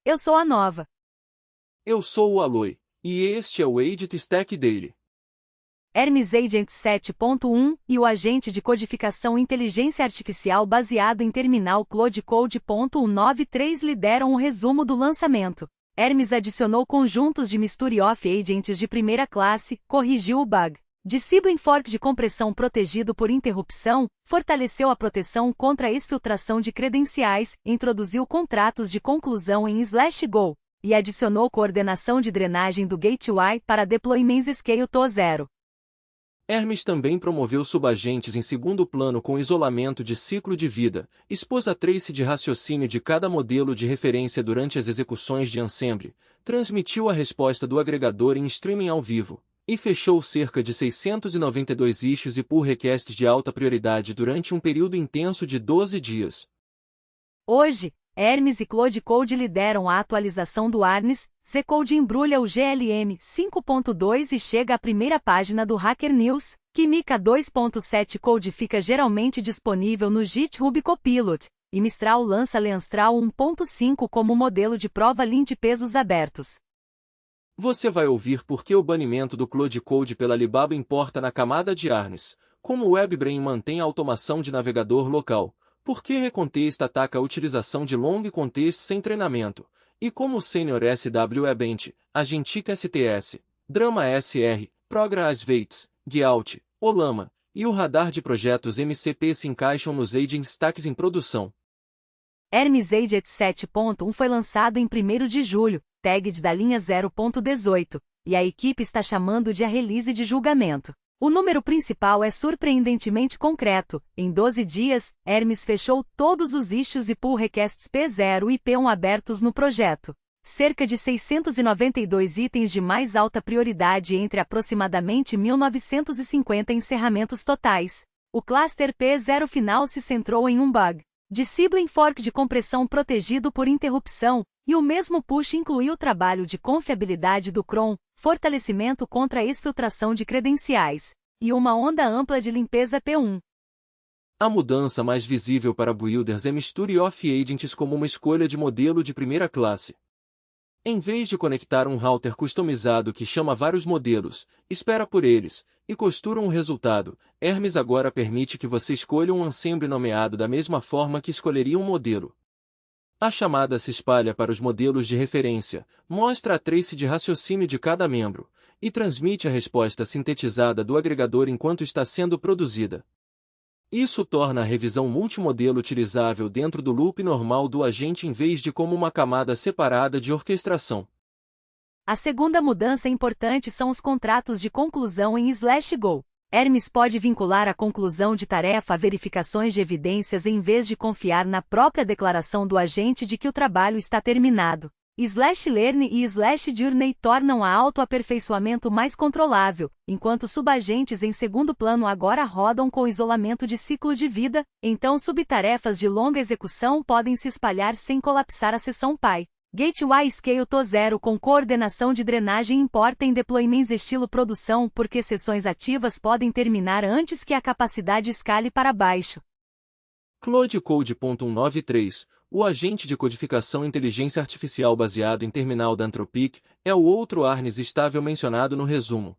Eu sou a Nova. Eu sou o Aloy, e este é o Agent Stack Daily. Hermes Agent 7.1 e o agente de codificação inteligência artificial baseado em terminal Claude Code.193 lideram o resumo do lançamento. Hermes adicionou conjuntos de Mystery of Agents de primeira classe, corrigiu o bug. Discipline Fork de compressão protegido por interrupção, fortaleceu a proteção contra a exfiltração de credenciais, introduziu contratos de conclusão em /go, e adicionou coordenação de drenagem do Gateway para deployments Scale to 0. Hermes também promoveu subagentes em segundo plano com isolamento de ciclo de vida, expôs a trace de raciocínio de cada modelo de referência durante as execuções de Ensemble, transmitiu a resposta do agregador em streaming ao vivo, e fechou cerca de 692 issues e pull requests de alta prioridade durante um período intenso de 12 dias. Hoje, Hermes e Claude Code lideram a atualização do Arnis, Zcode embrulha o GLM 5.2 e chega à primeira página do Hacker News, Química 2.7 Code fica geralmente disponível no GitHub Copilot, e Mistral lança Leanstral 1.5 como modelo de prova Lean de pesos abertos. Você vai ouvir por que o banimento do Claude Code pela Alibaba importa na camada de Arnis, como o WebBrain mantém a automação de navegador local, por que Recontest ataca a utilização de Long Contest sem treinamento, e como o Senior SWE-Bench, Agentic STS, Drama SR, Progress Weights, Gyault, Olama, e o radar de projetos MCP se encaixam nos Agent Stacks em produção. Hermes Agent 7.1 foi lançado em 1º de julho, tagged da linha 0.18, e a equipe está chamando de a release de julgamento. O número principal é surpreendentemente concreto. Em 12 dias, Hermes fechou todos os issues e pull requests P0 e P1 abertos no projeto. Cerca de 692 itens de mais alta prioridade entre aproximadamente 1950 encerramentos totais. O cluster P0 final se centrou em um bug. Discipline Fork de compressão protegido por interrupção, e o mesmo push incluiu o trabalho de confiabilidade do cron, fortalecimento contra a exfiltração de credenciais, e uma onda ampla de limpeza P1. A mudança mais visível para builders é Mystery of Agents como uma escolha de modelo de primeira classe. Em vez de conectar um router customizado que chama vários modelos, espera por eles, e costura um resultado, Hermes agora permite que você escolha um ensemble nomeado da mesma forma que escolheria um modelo. A chamada se espalha para os modelos de referência, mostra a trace de raciocínio de cada membro, e transmite a resposta sintetizada do agregador enquanto está sendo produzida. Isso torna a revisão multimodelo utilizável dentro do loop normal do agente em vez de como uma camada separada de orquestração. A segunda mudança importante são os contratos de conclusão em /go. Hermes pode vincular a conclusão de tarefa a verificações de evidências em vez de confiar na própria declaração do agente de que o trabalho está terminado. /learn e /journey tornam a autoaperfeiçoamento mais controlável, enquanto subagentes em segundo plano agora rodam com isolamento de ciclo de vida, então subtarefas de longa execução podem se espalhar sem colapsar a seção pai. Gateway Scale to 0 com coordenação de drenagem importa em deployments estilo produção porque sessões ativas podem terminar antes que a capacidade escale para baixo. Claude Code.193, o agente de codificação inteligência artificial baseado em terminal da Anthropic, é o outro Arnis estável mencionado no resumo.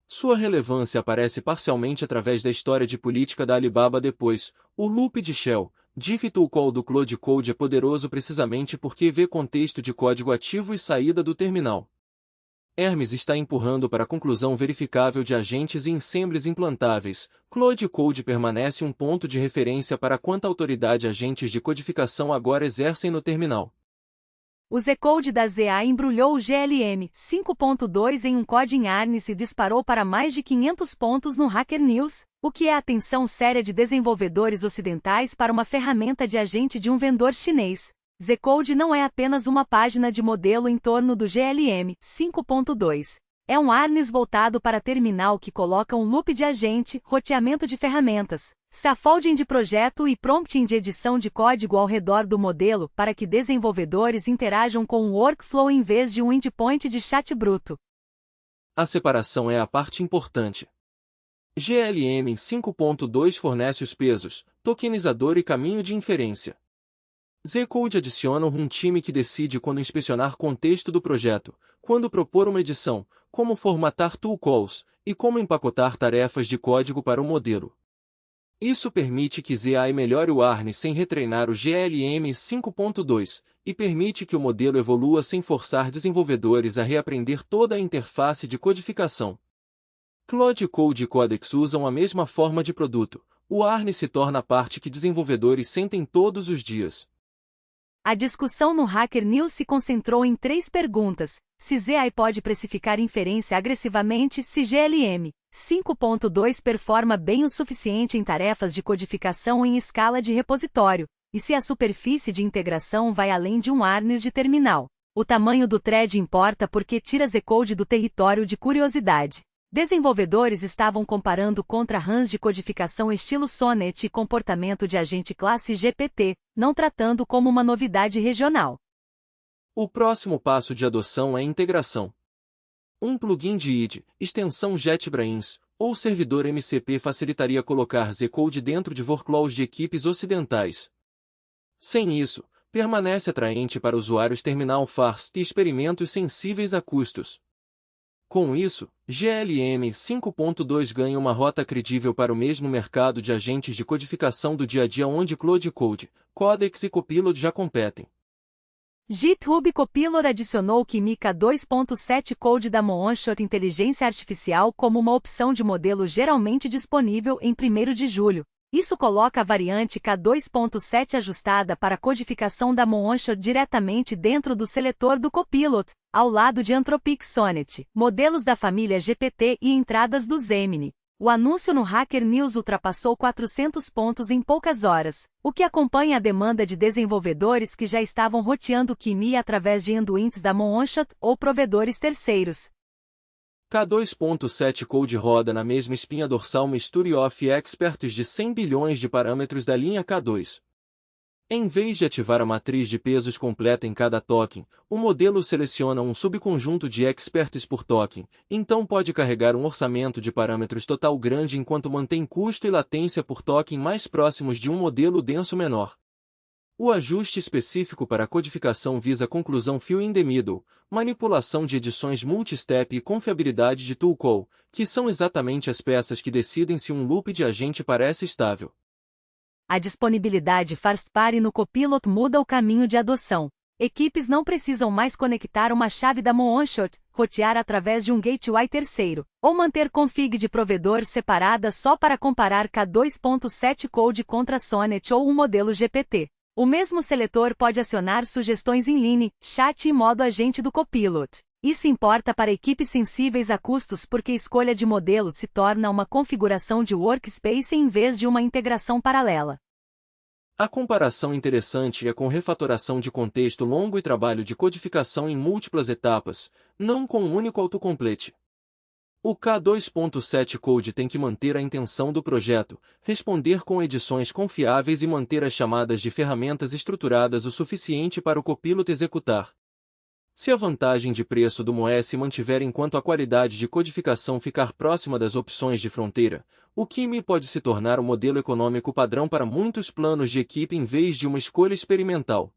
Sua relevância aparece parcialmente através da história de política da Alibaba depois, o loop de Shell. Difficult Call do Claude Code é poderoso precisamente porque vê contexto de código ativo e saída do terminal. Hermes está empurrando para a conclusão verificável de agentes e ensembles implantáveis. Claude Code permanece um ponto de referência para quanta autoridade agentes de codificação agora exercem no terminal. O Zcode da ZA embrulhou o GLM 5.2 em um coding Arnis e disparou para mais de 500 pontos no Hacker News, o que é a atenção séria de desenvolvedores ocidentais para uma ferramenta de agente de um vendedor chinês. Zcode não é apenas uma página de modelo em torno do GLM 5.2. É um Arnis voltado para terminal que coloca um loop de agente, roteamento de ferramentas, scaffolding de projeto e prompting de edição de código ao redor do modelo para que desenvolvedores interajam com um workflow em vez de um endpoint de chat bruto. A separação é a parte importante. GLM 5.2 fornece os pesos, tokenizador e caminho de inferência. Z-Code adiciona um time que decide quando inspecionar contexto do projeto, quando propor uma edição, como formatar tool calls e como empacotar tarefas de código para o modelo. Isso permite que ZA melhore o ARN sem retreinar o GLM 5.2 e permite que o modelo evolua sem forçar desenvolvedores a reaprender toda a interface de codificação. Claude Code e Codex usam a mesma forma de produto. O ARN se torna a parte que desenvolvedores sentem todos os dias. A discussão no Hacker News se concentrou em 3 perguntas: se ZA pode precificar inferência agressivamente, se GLM 5.2 performa bem o suficiente em tarefas de codificação em escala de repositório, e se a superfície de integração vai além de um ARNs de terminal. O tamanho do thread importa porque tira Z-Code do território de curiosidade. Desenvolvedores estavam comparando contra runs de codificação estilo Sonnet e comportamento de agente classe GPT, não tratando como uma novidade regional. O próximo passo de adoção é a integração. Um plugin de IDE, extensão JetBrains, ou servidor MCP facilitaria colocar Z-Code dentro de workflows de equipes ocidentais. Sem isso, permanece atraente para usuários terminal fast e experimentos sensíveis a custos. Com isso, GLM 5.2 ganha uma rota credível para o mesmo mercado de agentes de codificação do dia a dia onde Claude Code, Codex e Copilot já competem. GitHub Copilot adicionou o Kimi K2.7 Code da Moonshot Inteligência Artificial como uma opção de modelo geralmente disponível em 1º de julho. Isso coloca a variante K2.7 ajustada para a codificação da Moonshot diretamente dentro do seletor do Copilot, ao lado de Anthropic Sonnet, modelos da família GPT e entradas do Gemini. O anúncio no Hacker News ultrapassou 400 pontos em poucas horas, o que acompanha a demanda de desenvolvedores que já estavam roteando Kimi através de endpoints da Moonshot ou provedores terceiros. K2.7 Code roda na mesma espinha dorsal Mystery of Experts de 100 bilhões de parâmetros da linha K2. Em vez de ativar a matriz de pesos completa em cada token, o modelo seleciona um subconjunto de experts por token, então pode carregar um orçamento de parâmetros total grande enquanto mantém custo e latência por token mais próximos de um modelo denso menor. O ajuste específico para a codificação visa conclusão fill in the middle, manipulação de edições multistep e confiabilidade de tool call, que são exatamente as peças que decidem se um loop de agente parece estável. A disponibilidade first-party no Copilot muda o caminho de adoção. Equipes não precisam mais conectar uma chave da Moonshot, rotear através de um gateway terceiro, ou manter config de provedor separada só para comparar K2.7 Code contra Sonnet ou um modelo GPT. O mesmo seletor pode acionar sugestões inline, chat e modo agente do Copilot. Isso importa para equipes sensíveis a custos porque a escolha de modelo se torna uma configuração de workspace em vez de uma integração paralela. A comparação interessante é com refatoração de contexto longo e trabalho de codificação em múltiplas etapas, não com um único autocomplete. O K2.7 Code tem que manter a intenção do projeto, responder com edições confiáveis e manter as chamadas de ferramentas estruturadas o suficiente para o Copilot executar. Se a vantagem de preço do MOE se mantiver enquanto a qualidade de codificação ficar próxima das opções de fronteira, o Kimi pode se tornar o modelo econômico padrão para muitos planos de equipe em vez de uma escolha experimental.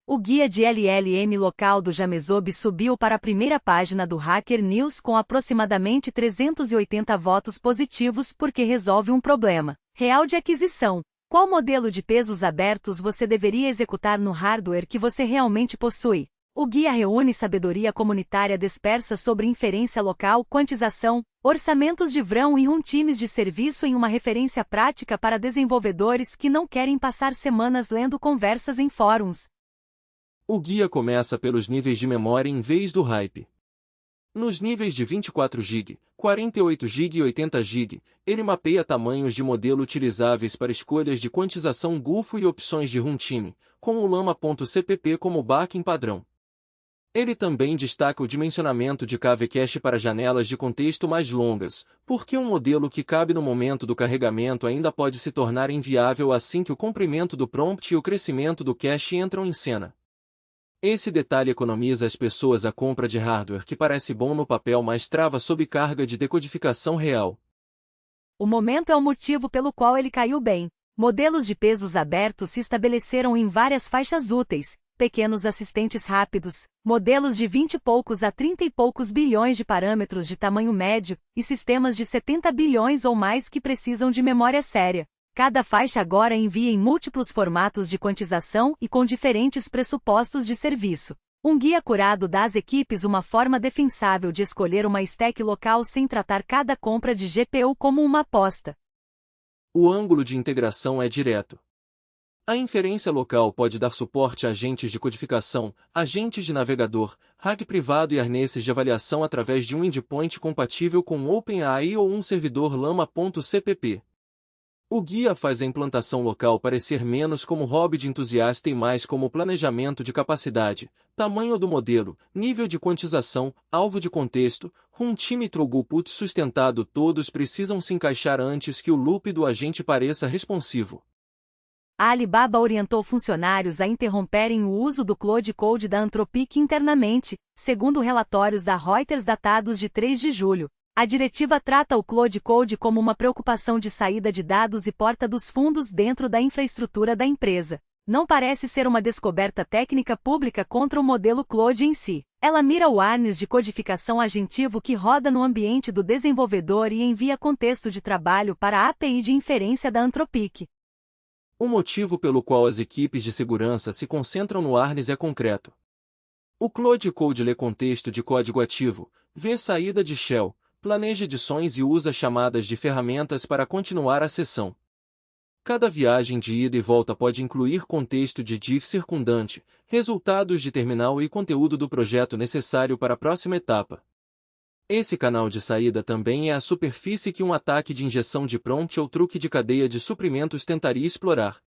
O guia de LLM local do Jamesob subiu para a primeira página do Hacker News com aproximadamente 380 votos positivos porque resolve um problema real de aquisição. Qual modelo de pesos abertos você deveria executar no hardware que você realmente possui? O guia reúne sabedoria comunitária dispersa sobre inferência local, quantização, orçamentos de VRAM e times de serviço em uma referência prática para desenvolvedores que não querem passar semanas lendo conversas em fóruns. O guia começa pelos níveis de memória em vez do hype. Nos níveis de 24 GB, 48 GB e 80 GB, ele mapeia tamanhos de modelo utilizáveis para escolhas de quantização GUFO e opções de runtime, com o Llama.cpp como backing padrão. Ele também destaca o dimensionamento de KV Cache para janelas de contexto mais longas, porque um modelo que cabe no momento do carregamento ainda pode se tornar inviável assim que o comprimento do prompt e o crescimento do cache entram em cena. Esse detalhe economiza as pessoas a compra de hardware que parece bom no papel mas trava sob carga de decodificação real. O momento é o motivo pelo qual ele caiu bem. Modelos de pesos abertos se estabeleceram em várias faixas úteis, pequenos assistentes rápidos, modelos de 20 e poucos a 30 e poucos bilhões de parâmetros de tamanho médio, e sistemas de 70 bilhões ou mais que precisam de memória séria. Cada faixa agora envia em múltiplos formatos de quantização e com diferentes pressupostos de serviço. Um guia curado dá às equipes uma forma defensável de escolher uma stack local sem tratar cada compra de GPU como uma aposta. O ângulo de integração é direto. A inferência local pode dar suporte a agentes de codificação, agentes de navegador, RAG privado e arnesses de avaliação através de um endpoint compatível com OpenAI ou um servidor Llama.cpp. O guia faz a implantação local parecer menos como hobby de entusiasta e mais como planejamento de capacidade, tamanho do modelo, nível de quantização, alvo de contexto, runtime e throughput sustentado. Todos precisam se encaixar antes que o loop do agente pareça responsivo. A Alibaba orientou funcionários a interromperem o uso do Claude Code da Anthropic internamente, segundo relatórios da Reuters datados de 3 de julho. A diretiva trata o Claude Code como uma preocupação de saída de dados e porta dos fundos dentro da infraestrutura da empresa. Não parece ser uma descoberta técnica pública contra o modelo Claude em si. Ela mira o harness de codificação agentivo que roda no ambiente do desenvolvedor e envia contexto de trabalho para a API de inferência da Anthropic. O motivo pelo qual as equipes de segurança se concentram no harness é concreto. O Claude Code lê contexto de código ativo, vê saída de shell, planeja edições e usa chamadas de ferramentas para continuar a sessão. Cada viagem de ida e volta pode incluir contexto de diff circundante, resultados de terminal e conteúdo do projeto necessário para a próxima etapa. Esse canal de saída também é a superfície que um ataque de injeção de prompt ou truque de cadeia de suprimentos tentaria explorar.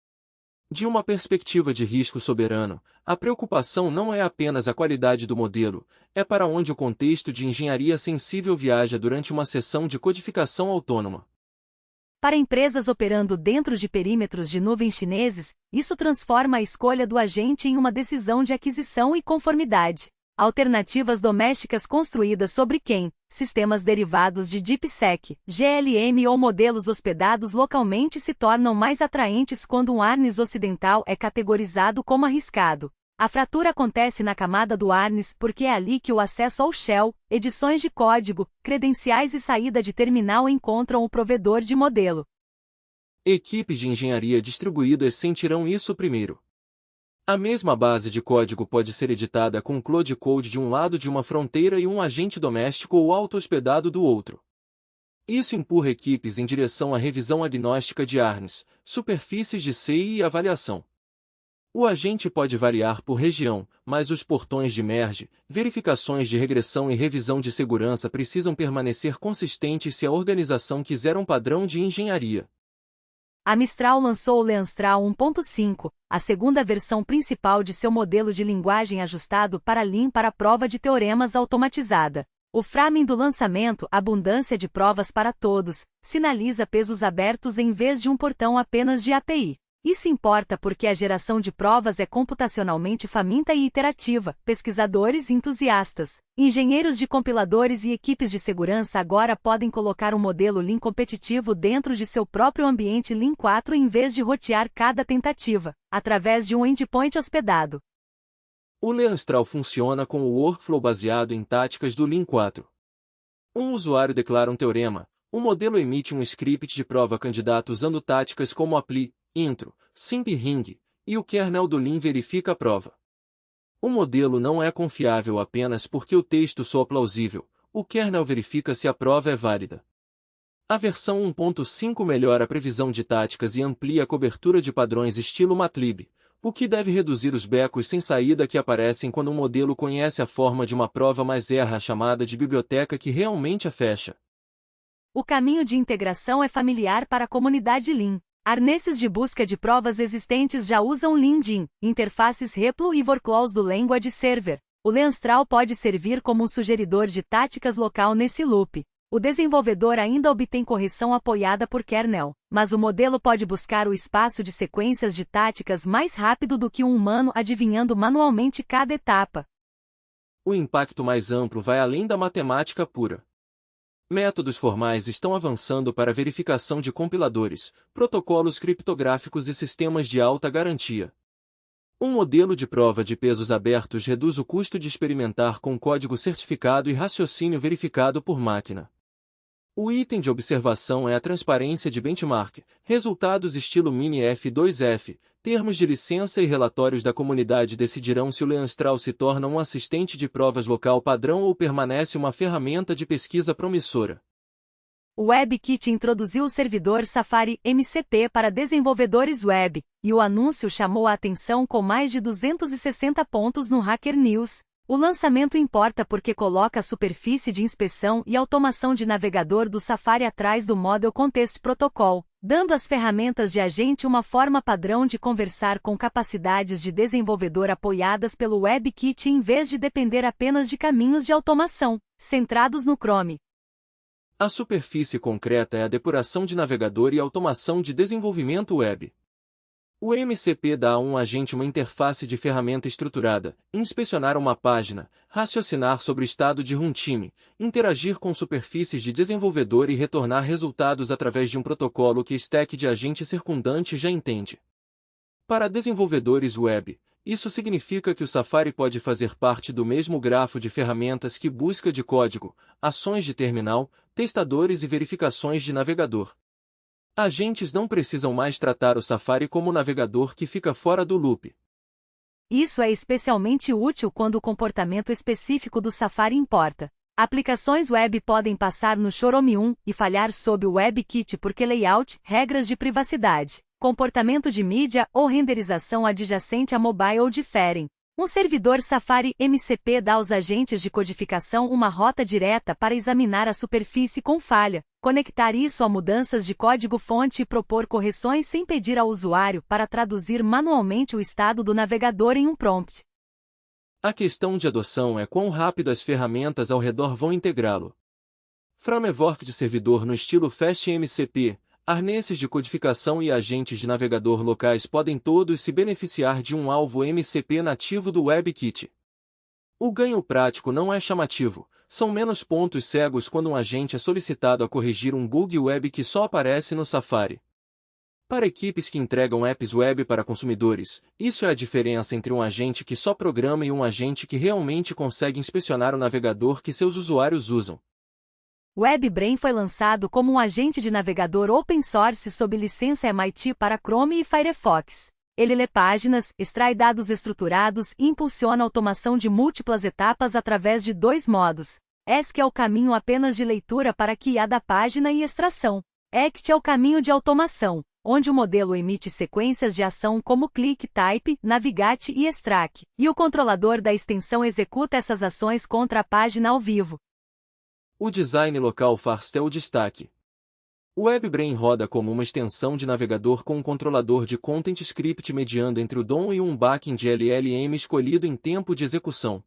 De uma perspectiva de risco soberano, a preocupação não é apenas a qualidade do modelo, é para onde o contexto de engenharia sensível viaja durante uma sessão de codificação autônoma. Para empresas operando dentro de perímetros de nuvem chineses, isso transforma a escolha do agente em uma decisão de aquisição e conformidade. Alternativas domésticas construídas sobre quem? Sistemas derivados de DeepSeek, GLM ou modelos hospedados localmente se tornam mais atraentes quando um harness ocidental é categorizado como arriscado. A fratura acontece na camada do harness porque é ali que o acesso ao shell, edições de código, credenciais e saída de terminal encontram o provedor de modelo. Equipes de engenharia distribuídas sentirão isso primeiro. A mesma base de código pode ser editada com Claude Code de um lado de uma fronteira e um agente doméstico ou auto-hospedado do outro. Isso empurra equipes em direção à revisão agnóstica de harness, superfícies de CI e avaliação. O agente pode variar por região, mas os portões de merge, verificações de regressão e revisão de segurança precisam permanecer consistentes se a organização quiser um padrão de engenharia. A Mistral lançou o Leanstral 1.5, a segunda versão principal de seu modelo de linguagem ajustado para Lean para prova de teoremas automatizada. O framing do lançamento, abundância de provas para todos, sinaliza pesos abertos em vez de um portão apenas de API. Isso importa porque a geração de provas é computacionalmente faminta e iterativa. Pesquisadores entusiastas, engenheiros de compiladores e equipes de segurança agora podem colocar um modelo Lean competitivo dentro de seu próprio ambiente Lean 4 em vez de rotear cada tentativa, através de um endpoint hospedado. O Leanstral funciona com o workflow baseado em táticas do Lean 4. Um usuário declara um teorema, o modelo emite um script de prova candidato usando táticas como apply, intro, simp e ring, e o kernel do Lean verifica a prova. O modelo não é confiável apenas porque o texto soa plausível, o kernel verifica se a prova é válida. A versão 1.5 melhora a previsão de táticas e amplia a cobertura de padrões estilo MATLAB, o que deve reduzir os becos sem saída que aparecem quando um modelo conhece a forma de uma prova mas erra a chamada de biblioteca que realmente a fecha. O caminho de integração é familiar para a comunidade Lean. Arnesses de busca de provas existentes já usam LinkedIn, interfaces Replo e workflows do Language Server. O Leanstral pode servir como um sugeridor de táticas local nesse loop. O desenvolvedor ainda obtém correção apoiada por kernel, mas o modelo pode buscar o espaço de sequências de táticas mais rápido do que um humano adivinhando manualmente cada etapa. O impacto mais amplo vai além da matemática pura. Métodos formais estão avançando para verificação de compiladores, protocolos criptográficos e sistemas de alta garantia. Um modelo de prova de pesos abertos reduz o custo de experimentar com código certificado e raciocínio verificado por máquina. O item de observação é a transparência de benchmark, resultados estilo mini F2F, termos de licença e relatórios da comunidade decidirão se o Leanstral se torna um assistente de provas local padrão ou permanece uma ferramenta de pesquisa promissora. O WebKit introduziu o servidor Safari MCP para desenvolvedores web, e o anúncio chamou a atenção com mais de 260 pontos no Hacker News. O lançamento importa porque coloca a superfície de inspeção e automação de navegador do Safari atrás do Model Context Protocol, dando às ferramentas de agente uma forma padrão de conversar com capacidades de desenvolvedor apoiadas pelo WebKit em vez de depender apenas de caminhos de automação, centrados no Chrome. A superfície concreta é a depuração de navegador e automação de desenvolvimento web. O MCP dá a um agente uma interface de ferramenta estruturada, inspecionar uma página, raciocinar sobre o estado de runtime, interagir com superfícies de desenvolvedor e retornar resultados através de um protocolo que stack de agente circundante já entende. Para desenvolvedores web, isso significa que o Safari pode fazer parte do mesmo grafo de ferramentas que busca de código, ações de terminal, testadores e verificações de navegador. Agentes não precisam mais tratar o Safari como navegador que fica fora do loop. Isso é especialmente útil quando o comportamento específico do Safari importa. Aplicações web podem passar no Chromium e falhar sob o WebKit porque layout, regras de privacidade, comportamento de mídia ou renderização adjacente a mobile diferem. Um servidor Safari MCP dá aos agentes de codificação uma rota direta para examinar a superfície com falha, conectar isso a mudanças de código-fonte e propor correções sem pedir ao usuário para traduzir manualmente o estado do navegador em um prompt. A questão de adoção é quão rápido as ferramentas ao redor vão integrá-lo. Framework de servidor no estilo FastMCP, arneses de codificação e agentes de navegador locais podem todos se beneficiar de um alvo MCP nativo do WebKit. O ganho prático não é chamativo, são menos pontos cegos quando um agente é solicitado a corrigir um bug web que só aparece no Safari. Para equipes que entregam apps web para consumidores, isso é a diferença entre um agente que só programa e um agente que realmente consegue inspecionar o navegador que seus usuários usam. O WebBrain foi lançado como um agente de navegador open source sob licença MIT para Chrome e Firefox. Ele lê páginas, extrai dados estruturados e impulsiona a automação de múltiplas etapas através de dois modos. ESC é o caminho apenas de leitura para QA da página e extração. ACT é o caminho de automação, onde o modelo emite sequências de ação como click, type, navigate e extract, e o controlador da extensão executa essas ações contra a página ao vivo. O design local faz o destaque. O WebBrain roda como uma extensão de navegador com um controlador de Content Script mediando entre o DOM e um backend LLM escolhido em tempo de execução.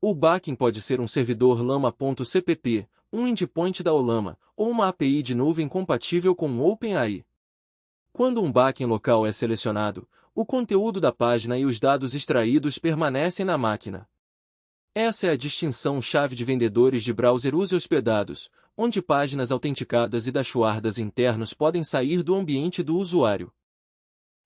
O backend pode ser um servidor lama.cpp, um endpoint da Olama, ou uma API de nuvem compatível com o OpenAI. Quando um backend local é selecionado, o conteúdo da página e os dados extraídos permanecem na máquina. Essa é a distinção-chave de vendedores de browser use hospedados, onde páginas autenticadas e dashboards internos podem sair do ambiente do usuário.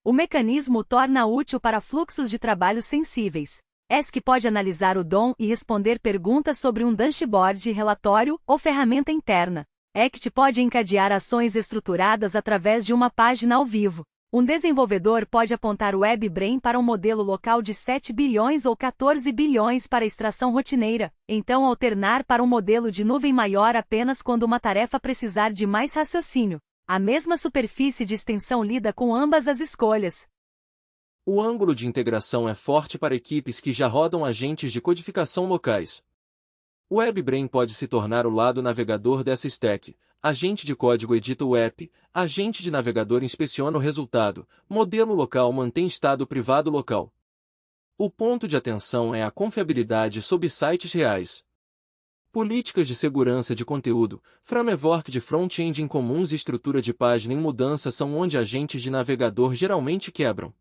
O mecanismo torna útil para fluxos de trabalho sensíveis. ESC pode analisar o DOM e responder perguntas sobre um dashboard, relatório ou ferramenta interna. ACT pode encadear ações estruturadas através de uma página ao vivo. Um desenvolvedor pode apontar o WebBrain para um modelo local de 7 bilhões ou 14 bilhões para extração rotineira, então alternar para um modelo de nuvem maior apenas quando uma tarefa precisar de mais raciocínio. A mesma superfície de extensão lida com ambas as escolhas. O ângulo de integração é forte para equipes que já rodam agentes de codificação locais. O WebBrain pode se tornar o lado navegador dessa stack. Agente de código edita o app, agente de navegador inspeciona o resultado, modelo local mantém estado privado local. O ponto de atenção é a confiabilidade sob sites reais. Políticas de segurança de conteúdo, framework de front-end incomuns e estrutura de página em mudança são onde agentes de navegador geralmente quebram.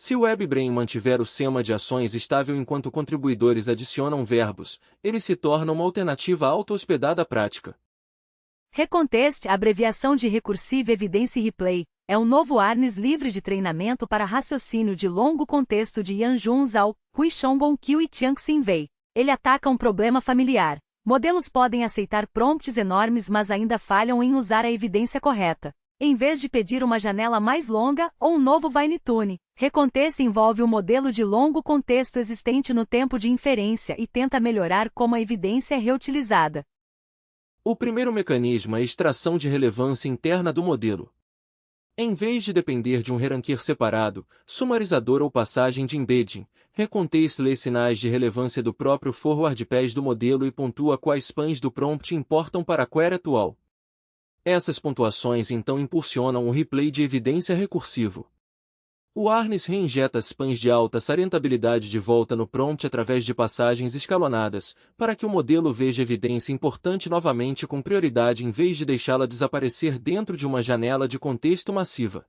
Se o WebBrain mantiver o sema de ações estável enquanto contribuidores adicionam verbos, ele se torna uma alternativa auto-hospedada prática. Recontest, abreviação de Recursive Evidence Replay, é um novo harness livre de treinamento para raciocínio de longo contexto de Yanjun Zhao, Huishongong Qiu e Jiangxin Wei. Ele ataca um problema familiar. Modelos podem aceitar prompts enormes, mas ainda falham em usar a evidência correta. Em vez de pedir uma janela mais longa ou um novo Fine-Tune, Recontest envolve o modelo de longo contexto existente no tempo de inferência e tenta melhorar como a evidência é reutilizada. O primeiro mecanismo é a extração de relevância interna do modelo. Em vez de depender de um reranquear separado, sumarizador ou passagem de embedding, Recontest lê sinais de relevância do próprio forward pass do modelo e pontua quais pans do prompt importam para a query atual. Essas pontuações então impulsionam o replay de evidência recursivo. O harness reinjeta as pans de alta salientabilidade de volta no prompt através de passagens escalonadas, para que o modelo veja evidência importante novamente com prioridade em vez de deixá-la desaparecer dentro de uma janela de contexto massiva.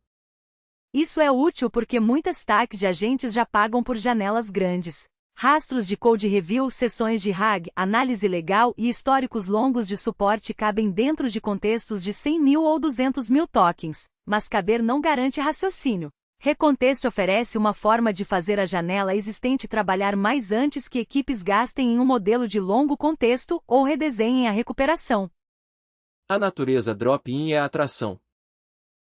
Isso é útil porque muitas stacks de agentes já pagam por janelas grandes. Rastros de code review, sessões de RAG, análise legal e históricos longos de suporte cabem dentro de contextos de 100.000 ou 200.000 tokens, mas caber não garante raciocínio. Recontest oferece uma forma de fazer a janela existente trabalhar mais antes que equipes gastem em um modelo de longo contexto ou redesenhem a recuperação. A natureza drop-in é a atração.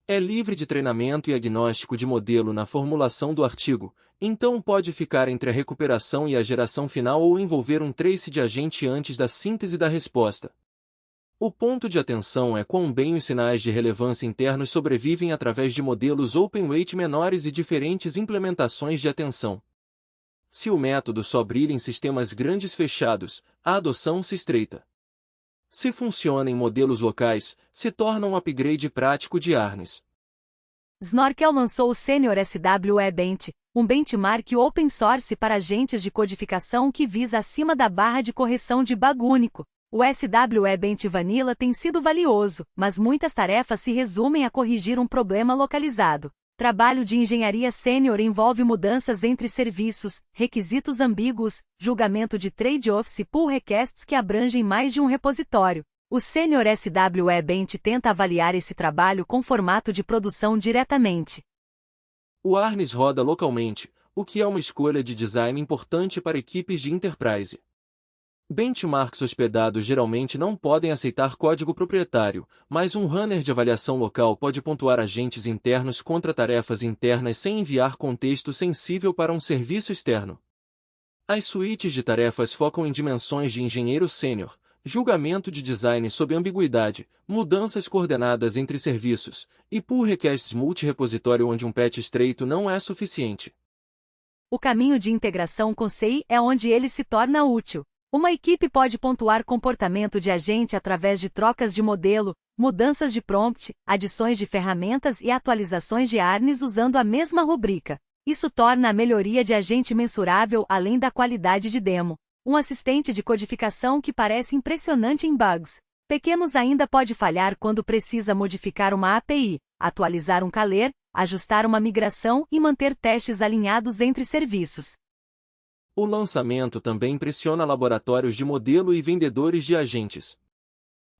É livre de treinamento e agnóstico de modelo na formulação do artigo, então pode ficar entre a recuperação e a geração final ou envolver um trace de agente antes da síntese da resposta. O ponto de atenção é quão bem os sinais de relevância internos sobrevivem através de modelos open-weight menores e diferentes implementações de atenção. Se o método só brilha em sistemas grandes fechados, a adoção se estreita. Se funciona em modelos locais, se torna um upgrade prático de harness. Snorkel lançou o Senior SWE Bench, um benchmark open source para agentes de codificação que visa acima da barra de correção de bug único. O SWE Bench Vanilla tem sido valioso, mas muitas tarefas se resumem a corrigir um problema localizado. Trabalho de engenharia sênior envolve mudanças entre serviços, requisitos ambíguos, julgamento de trade-offs e pull requests que abrangem mais de um repositório. O Senior SWE Bench tenta avaliar esse trabalho com formato de produção diretamente. O harness roda localmente, o que é uma escolha de design importante para equipes de enterprise. Benchmarks hospedados geralmente não podem aceitar código proprietário, mas um runner de avaliação local pode pontuar agentes internos contra tarefas internas sem enviar contexto sensível para um serviço externo. As suítes de tarefas focam em dimensões de engenheiro sênior, julgamento de design sob ambiguidade, mudanças coordenadas entre serviços, e pull requests multi-repositório onde um patch estreito não é suficiente. O caminho de integração com CI é onde ele se torna útil. Uma equipe pode pontuar comportamento de agente através de trocas de modelo, mudanças de prompt, adições de ferramentas e atualizações de harness usando a mesma rubrica. Isso torna a melhoria de agente mensurável além da qualidade de demo. Um assistente de codificação que parece impressionante em bugs pequenos ainda pode falhar quando precisa modificar uma API, atualizar um caler, ajustar uma migração e manter testes alinhados entre serviços. O lançamento também impressiona laboratórios de modelo e vendedores de agentes.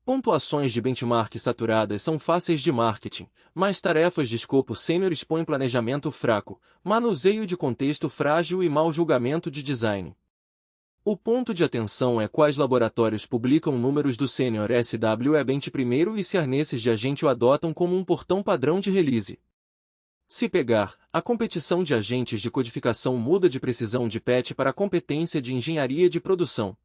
Pontuações de benchmark saturadas são fáceis de marketing, mas tarefas de escopo sênior expõem planejamento fraco, manuseio de contexto frágil e mau julgamento de design. O ponto de atenção é quais laboratórios publicam números do Senior SWE Bench primeiro e se harnesses de agente o adotam como um portão padrão de release. Se pegar, a competição de agentes de codificação muda de precisão de patch para competência de engenharia de produção.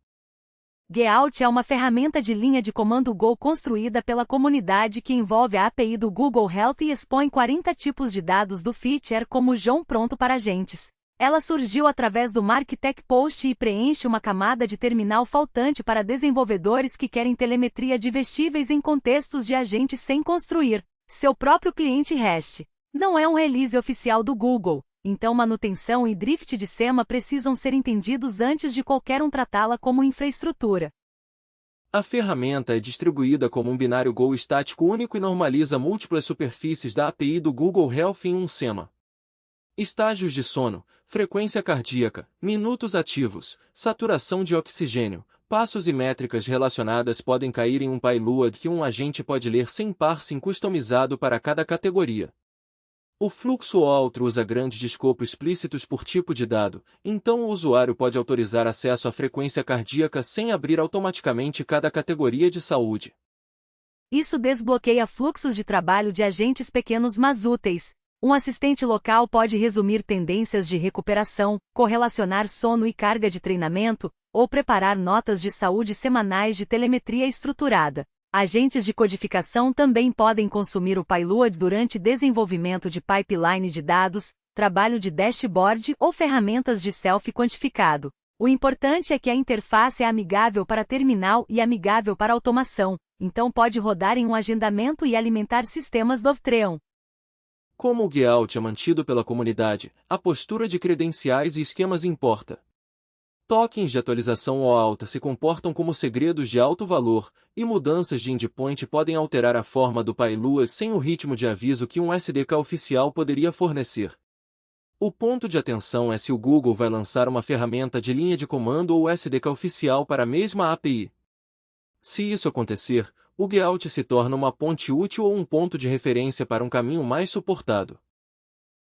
Gout é uma ferramenta de linha de comando Go construída pela comunidade que envolve a API do Google Health e expõe 40 tipos de dados do feature como João pronto para agentes. Ela surgiu através do MarkTech Post e preenche uma camada de terminal faltante para desenvolvedores que querem telemetria de vestíveis em contextos de agentes sem construir seu próprio cliente REST. Não é um release oficial do Google, então manutenção e drift de SEMA precisam ser entendidos antes de qualquer um tratá-la como infraestrutura. A ferramenta é distribuída como um binário Go estático único e normaliza múltiplas superfícies da API do Google Health em um SEMA. Estágios de sono, frequência cardíaca, minutos ativos, saturação de oxigênio, passos e métricas relacionadas podem cair em um payload que um agente pode ler sem parsing customizado para cada categoria. O fluxo outro usa grandes de escopo explícitos por tipo de dado, então o usuário pode autorizar acesso à frequência cardíaca sem abrir automaticamente cada categoria de saúde. Isso desbloqueia fluxos de trabalho de agentes pequenos mas úteis. Um assistente local pode resumir tendências de recuperação, correlacionar sono e carga de treinamento, ou preparar notas de saúde semanais de telemetria estruturada. Agentes de codificação também podem consumir o payload durante desenvolvimento de pipeline de dados, trabalho de dashboard ou ferramentas de self-quantificado. O importante é que a interface é amigável para terminal e amigável para automação, então pode rodar em um agendamento e alimentar sistemas Dovtreon. Como o Guiout é mantido pela comunidade, a postura de credenciais e esquemas importa. Tokens de atualização ou alta se comportam como segredos de alto valor, e mudanças de endpoint podem alterar a forma do payload sem o ritmo de aviso que um SDK oficial poderia fornecer. O ponto de atenção é se o Google vai lançar uma ferramenta de linha de comando ou SDK oficial para a mesma API. Se isso acontecer, o Guiout se torna uma ponte útil ou um ponto de referência para um caminho mais suportado.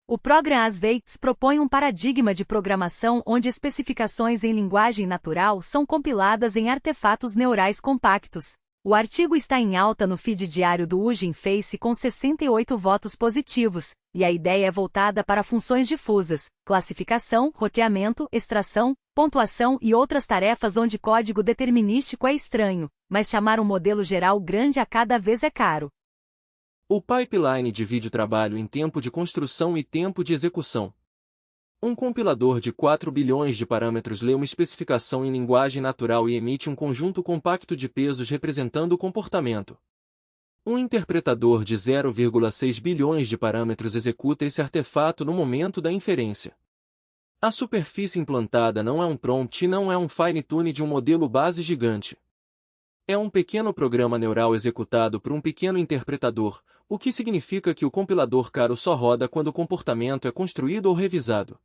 O Program as Weights propõe um paradigma de programação onde especificações em linguagem natural são compiladas em artefatos neurais compactos. O artigo está em alta no feed diário do Hugging Face com 68 votos positivos, e a ideia é voltada para funções difusas, classificação, roteamento, extração, pontuação e outras tarefas onde código determinístico é estranho, mas chamar um modelo geral grande a cada vez é caro. O pipeline divide o trabalho em tempo de construção e tempo de execução. Um compilador de 4 bilhões de parâmetros lê uma especificação em linguagem natural e emite um conjunto compacto de pesos representando o comportamento. Um interpretador de 0,6 bilhões de parâmetros executa esse artefato no momento da inferência. A superfície implantada não é um prompt e não é um fine-tune de um modelo base gigante. É um pequeno programa neural executado por um pequeno interpretador, o que significa que o compilador caro só roda quando o comportamento é construído ou revisado.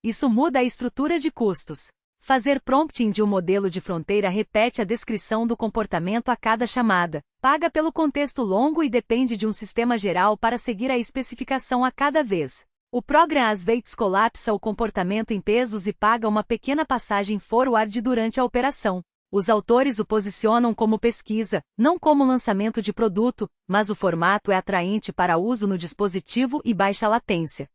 Isso muda a estrutura de custos. Fazer prompting de um modelo de fronteira repete a descrição do comportamento a cada chamada, paga pelo contexto longo e depende de um sistema geral para seguir a especificação a cada vez. O Program as Weights colapsa o comportamento em pesos e paga uma pequena passagem forward durante a operação. Os autores o posicionam como pesquisa, não como lançamento de produto, mas o formato é atraente para uso no dispositivo e baixa latência.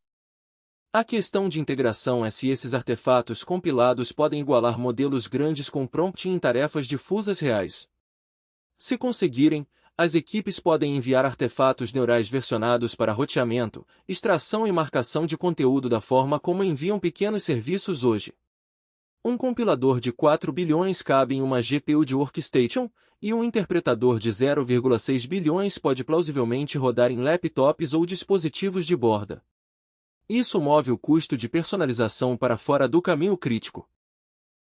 A questão de integração é se esses artefatos compilados podem igualar modelos grandes com prompting em tarefas difusas reais. Se conseguirem, as equipes podem enviar artefatos neurais versionados para roteamento, extração e marcação de conteúdo da forma como enviam pequenos serviços hoje. Um compilador de 4 bilhões cabe em uma GPU de workstation, e um interpretador de 0,6 bilhões pode plausivelmente rodar em laptops ou dispositivos de borda. Isso move o custo de personalização para fora do caminho crítico.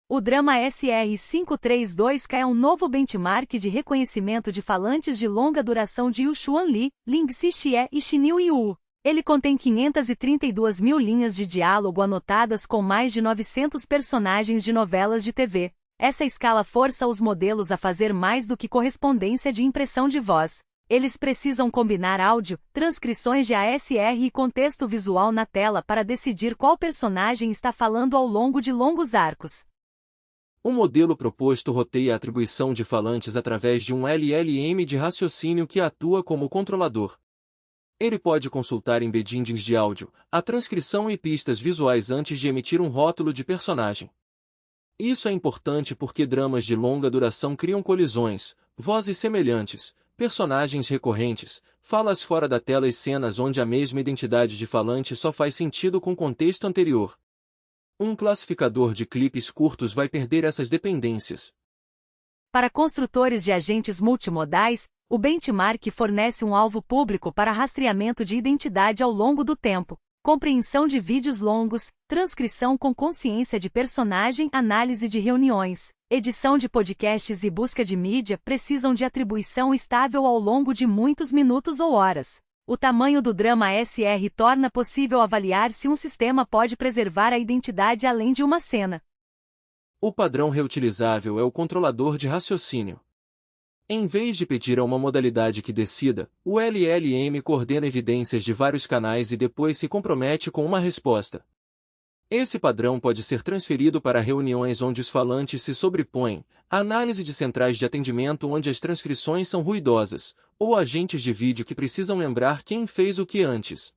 O Drama SR532K é um novo benchmark de reconhecimento de falantes de longa duração de Yushuan Li, Lingxi Xie e Xinyu Yu. Ele contém 532 mil linhas de diálogo anotadas com mais de 900 personagens de novelas de TV. Essa escala força os modelos a fazer mais do que correspondência de impressão de voz. Eles precisam combinar áudio, transcrições de ASR e contexto visual na tela para decidir qual personagem está falando ao longo de longos arcos. O modelo proposto roteia a atribuição de falantes através de um LLM de raciocínio que atua como controlador. Ele pode consultar embeddings de áudio, a transcrição e pistas visuais antes de emitir um rótulo de personagem. Isso é importante porque dramas de longa duração criam colisões, vozes semelhantes, personagens recorrentes, falas fora da tela e cenas onde a mesma identidade de falante só faz sentido com o contexto anterior. Um classificador de clipes curtos vai perder essas dependências. Para construtores de agentes multimodais, o benchmark fornece um alvo público para rastreamento de identidade ao longo do tempo, compreensão de vídeos longos, transcrição com consciência de personagem, análise de reuniões, edição de podcasts e busca de mídia precisam de atribuição estável ao longo de muitos minutos ou horas. O tamanho do drama SR torna possível avaliar se um sistema pode preservar a identidade além de uma cena. O padrão reutilizável é o controlador de raciocínio. Em vez de pedir a uma modalidade que decida, o LLM coordena evidências de vários canais e depois se compromete com uma resposta. Esse padrão pode ser transferido para reuniões onde os falantes se sobrepõem, análise de centrais de atendimento onde as transcrições são ruidosas, ou agentes de vídeo que precisam lembrar quem fez o que antes.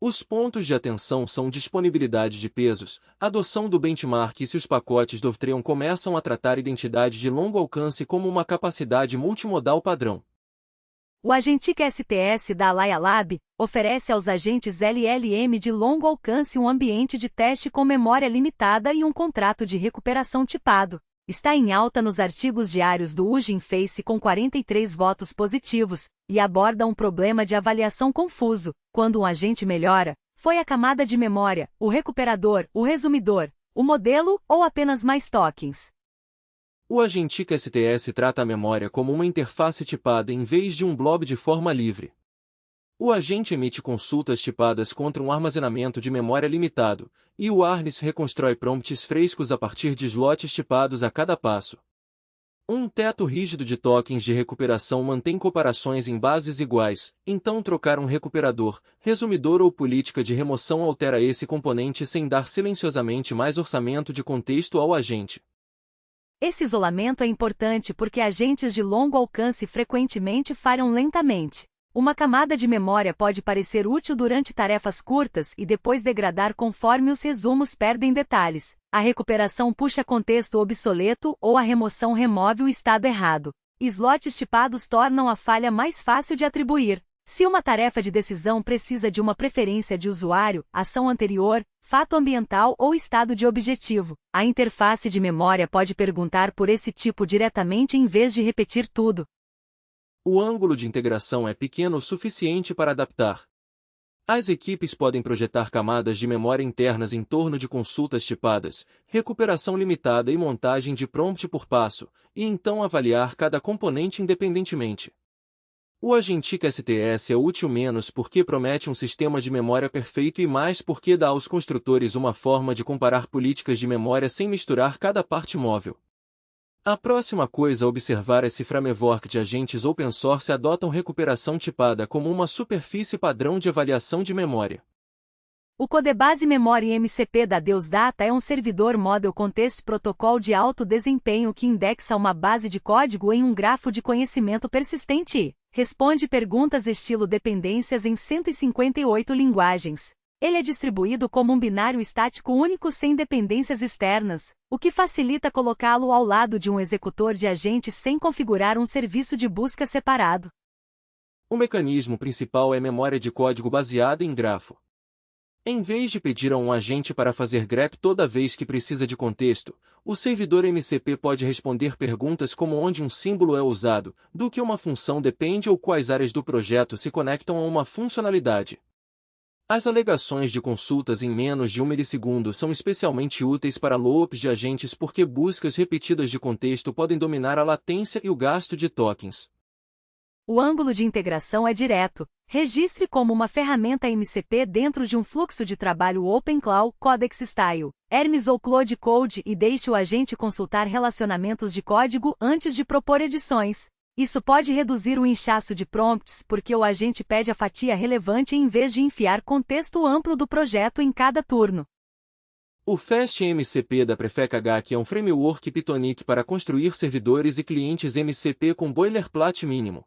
Os pontos de atenção são disponibilidade de pesos, adoção do benchmark e se os pacotes do Ortreon começam a tratar identidade de longo alcance como uma capacidade multimodal padrão. O Agentic STS da Alaya Lab oferece aos agentes LLM de longo alcance um ambiente de teste com memória limitada e um contrato de recuperação tipado. Está em alta nos artigos diários do Hugging Face com 43 votos positivos, e aborda um problema de avaliação confuso. Quando um agente melhora, foi a camada de memória, o recuperador, o resumidor, o modelo ou apenas mais tokens? O Agentic STS trata a memória como uma interface tipada em vez de um blob de forma livre. O agente emite consultas tipadas contra um armazenamento de memória limitado, e o Harness reconstrói prompts frescos a partir de slots tipados a cada passo. Um teto rígido de tokens de recuperação mantém comparações em bases iguais, então trocar um recuperador, resumidor ou política de remoção altera esse componente sem dar silenciosamente mais orçamento de contexto ao agente. Esse isolamento é importante porque agentes de longo alcance frequentemente falham lentamente. Uma camada de memória pode parecer útil durante tarefas curtas e depois degradar conforme os resumos perdem detalhes. A recuperação puxa contexto obsoleto ou a remoção remove o estado errado. Slots tipados tornam a falha mais fácil de atribuir. Se uma tarefa de decisão precisa de uma preferência de usuário, ação anterior, fato ambiental ou estado de objetivo, a interface de memória pode perguntar por esse tipo diretamente em vez de repetir tudo. O ângulo de integração é pequeno o suficiente para adaptar. As equipes podem projetar camadas de memória internas em torno de consultas tipadas, recuperação limitada e montagem de prompt por passo, e então avaliar cada componente independentemente. O Agentic STS é útil menos porque promete um sistema de memória perfeito e mais porque dá aos construtores uma forma de comparar políticas de memória sem misturar cada parte móvel. A próxima coisa a observar é se framework de agentes open source adotam recuperação tipada como uma superfície padrão de avaliação de memória. O Codebase Memory MCP da Deus Data é um servidor Model Context Protocol de alto desempenho que indexa uma base de código em um grafo de conhecimento persistente e responde perguntas estilo dependências em 158 linguagens. Ele é distribuído como um binário estático único sem dependências externas, o que facilita colocá-lo ao lado de um executor de agentes sem configurar um serviço de busca separado. O mecanismo principal é memória de código baseada em grafo. Em vez de pedir a um agente para fazer grep toda vez que precisa de contexto, o servidor MCP pode responder perguntas como onde um símbolo é usado, do que uma função depende ou quais áreas do projeto se conectam a uma funcionalidade. As alegações de consultas em menos de 1 milissegundo são especialmente úteis para loops de agentes porque buscas repetidas de contexto podem dominar a latência e o gasto de tokens. O ângulo de integração é direto. Registre como uma ferramenta MCP dentro de um fluxo de trabalho OpenClaw, Codex Style, Hermes ou Claude Code e deixe o agente consultar relacionamentos de código antes de propor edições. Isso pode reduzir o inchaço de prompts porque o agente pede a fatia relevante em vez de enfiar contexto amplo do projeto em cada turno. O FastMCP da Prefect HQ é um framework Pythonic para construir servidores e clientes MCP com boilerplate mínimo.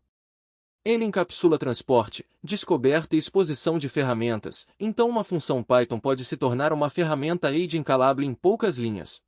Ele encapsula transporte, descoberta e exposição de ferramentas, então uma função Python pode se tornar uma ferramenta agent calable em poucas linhas.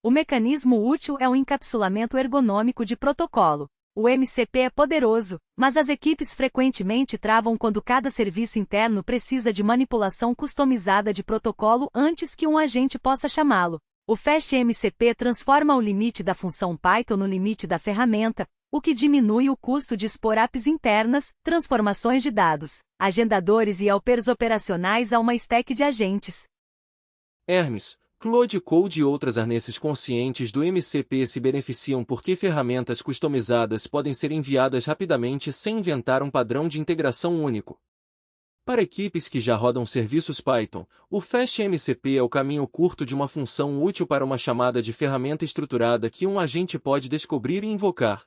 O mecanismo útil é o encapsulamento ergonômico de protocolo. O MCP é poderoso, mas as equipes frequentemente travam quando cada serviço interno precisa de manipulação customizada de protocolo antes que um agente possa chamá-lo. O FastMCP transforma o limite da função Python no limite da ferramenta, o que diminui o custo de expor apps internas, transformações de dados, agendadores e helpers operacionais a uma stack de agentes. Hermes, Cloud Code e outras arneses conscientes do MCP se beneficiam porque ferramentas customizadas podem ser enviadas rapidamente sem inventar um padrão de integração único. Para equipes que já rodam serviços Python, o FastMCP é o caminho curto de uma função útil para uma chamada de ferramenta estruturada que um agente pode descobrir e invocar.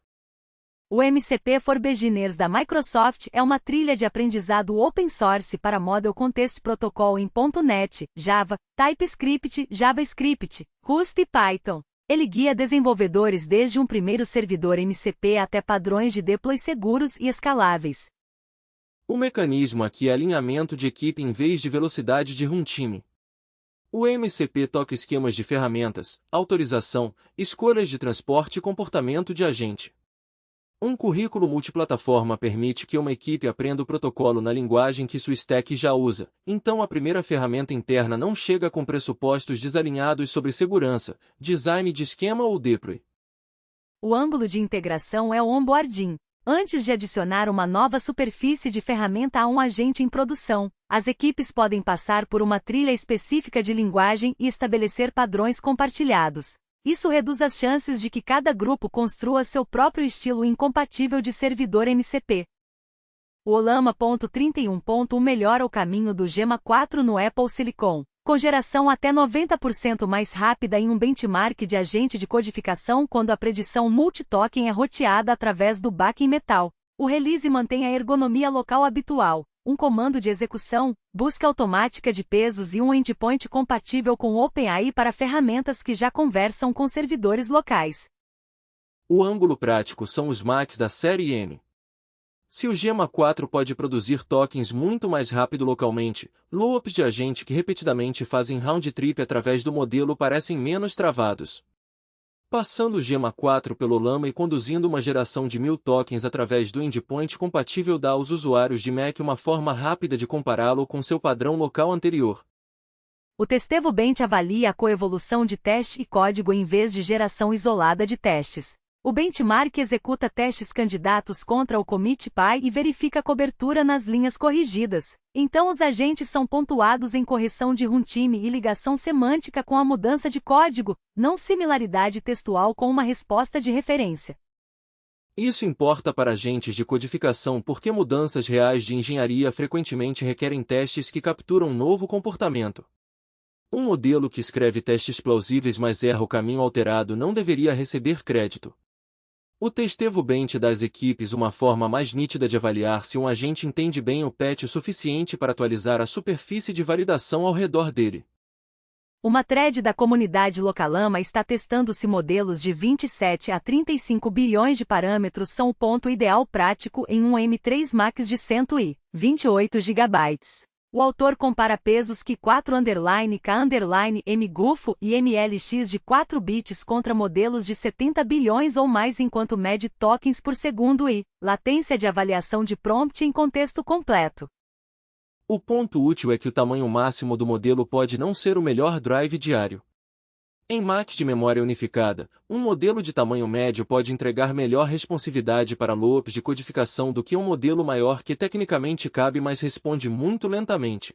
O MCP for Beginners da Microsoft é uma trilha de aprendizado open source para Model Context Protocol em .NET, Java, TypeScript, JavaScript, Rust e Python. Ele guia desenvolvedores desde um primeiro servidor MCP até padrões de deploy seguros e escaláveis. O mecanismo aqui é alinhamento de equipe em vez de velocidade de runtime. O MCP toca esquemas de ferramentas, autorização, escolhas de transporte e comportamento de agente. Um currículo multiplataforma permite que uma equipe aprenda o protocolo na linguagem que sua stack já usa, então a primeira ferramenta interna não chega com pressupostos desalinhados sobre segurança, design de esquema ou deploy. O ângulo de integração é o onboarding. Antes de adicionar uma nova superfície de ferramenta a um agente em produção, as equipes podem passar por uma trilha específica de linguagem e estabelecer padrões compartilhados. Isso reduz as chances de que cada grupo construa seu próprio estilo incompatível de servidor MCP. O Olama.31.1 melhora o caminho do Gemma 4 no Apple Silicon, com geração até 90% mais rápida em um benchmark de agente de codificação quando a predição multitoken é roteada através do backing metal. O release mantém a ergonomia local habitual, um comando de execução, busca automática de pesos e um endpoint compatível com OpenAI para ferramentas que já conversam com servidores locais. O ângulo prático são os Macs da série M. Se o Gemma 4 pode produzir tokens muito mais rápido localmente, loops de agente que repetidamente fazem round trip através do modelo parecem menos travados. Passando o Gemma 4 pelo Llama e conduzindo uma geração de 1000 tokens através do endpoint compatível dá aos usuários de Mac uma forma rápida de compará-lo com seu padrão local anterior. O Testevo Bench avalia a coevolução de teste e código em vez de geração isolada de testes. O benchmark executa testes candidatos contra o commit PI e verifica a cobertura nas linhas corrigidas. Então os agentes são pontuados em correção de runtime e ligação semântica com a mudança de código, não similaridade textual com uma resposta de referência. Isso importa para agentes de codificação porque mudanças reais de engenharia frequentemente requerem testes que capturam novo comportamento. Um modelo que escreve testes plausíveis mas erra o caminho alterado não deveria receber crédito. O Testevo Bench dá às equipes uma forma mais nítida de avaliar se um agente entende bem o patch o suficiente para atualizar a superfície de validação ao redor dele. Uma thread da comunidade Localama está testando se modelos de 27 a 35 bilhões de parâmetros são o ponto ideal prático em um M3 Max de 128 GB. O autor compara pesos Q4_K_M Gufo e MLX de 4 bits contra modelos de 70 bilhões ou mais enquanto mede tokens por segundo e latência de avaliação de prompt em contexto completo. O ponto útil é que o tamanho máximo do modelo pode não ser o melhor drive diário. Em Mac de memória unificada, um modelo de tamanho médio pode entregar melhor responsividade para loops de codificação do que um modelo maior que tecnicamente cabe mas responde muito lentamente.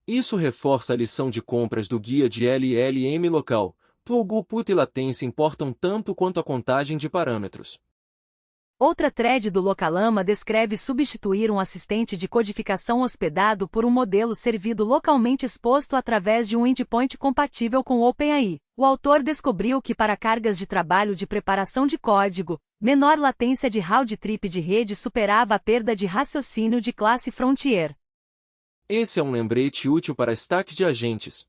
Isso reforça a lição de compras do guia de LLM local. Throughput e latência importam tanto quanto a contagem de parâmetros. Outra thread do Localama descreve substituir um assistente de codificação hospedado por um modelo servido localmente exposto através de um endpoint compatível com OpenAI. O autor descobriu que para cargas de trabalho de preparação de código, menor latência de round trip de rede superava a perda de raciocínio de classe Frontier. Esse é um lembrete útil para stacks de agentes.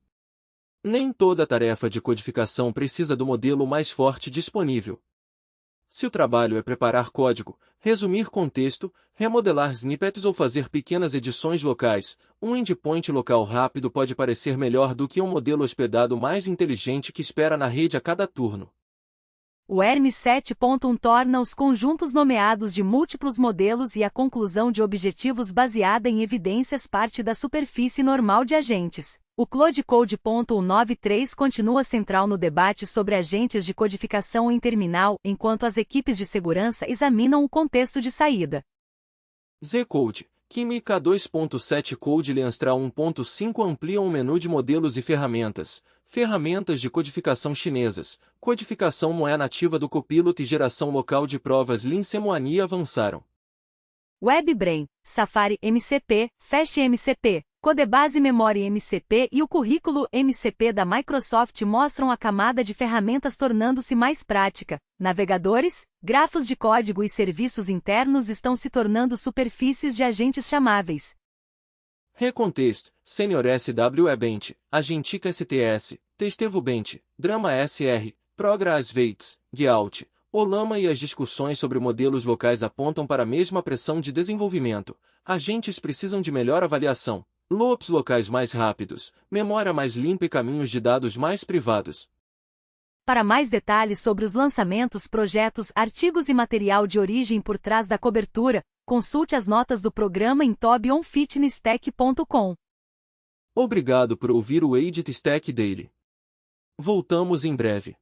Nem toda tarefa de codificação precisa do modelo mais forte disponível. Se o trabalho é preparar código, resumir contexto, remodelar snippets ou fazer pequenas edições locais, um endpoint local rápido pode parecer melhor do que um modelo hospedado mais inteligente que espera na rede a cada turno. O Hermes 7.1 torna os conjuntos nomeados de múltiplos modelos e a conclusão de objetivos baseada em evidências parte da superfície normal de agentes. O Cloud Code.193 continua central no debate sobre agentes de codificação em terminal, enquanto as equipes de segurança examinam o contexto de saída. Zcode, Química 2.7 Code Lianstra 1.5 ampliam o menu de modelos e ferramentas. Ferramentas de codificação chinesas. Codificação não é nativa do Copilot e geração local de provas Lean Semuani avançaram. WebBrain, Safari MCP, Fast MCP, Codebase Memory MCP e o currículo MCP da Microsoft mostram a camada de ferramentas tornando-se mais prática. Navegadores, grafos de código e serviços internos estão se tornando superfícies de agentes chamáveis. Recontest, Senior SW Bench, Agentic STS, Testevo Bench, Drama SR, Progress Weights, Gyault, Olama e as discussões sobre modelos locais apontam para a mesma pressão de desenvolvimento. Agentes precisam de melhor avaliação, loops locais mais rápidos, memória mais limpa e caminhos de dados mais privados. Para mais detalhes sobre os lançamentos, projetos, artigos e material de origem por trás da cobertura, consulte as notas do programa em tobionfitnesstech.com. Obrigado por ouvir o Edit Stack Daily. Voltamos em breve.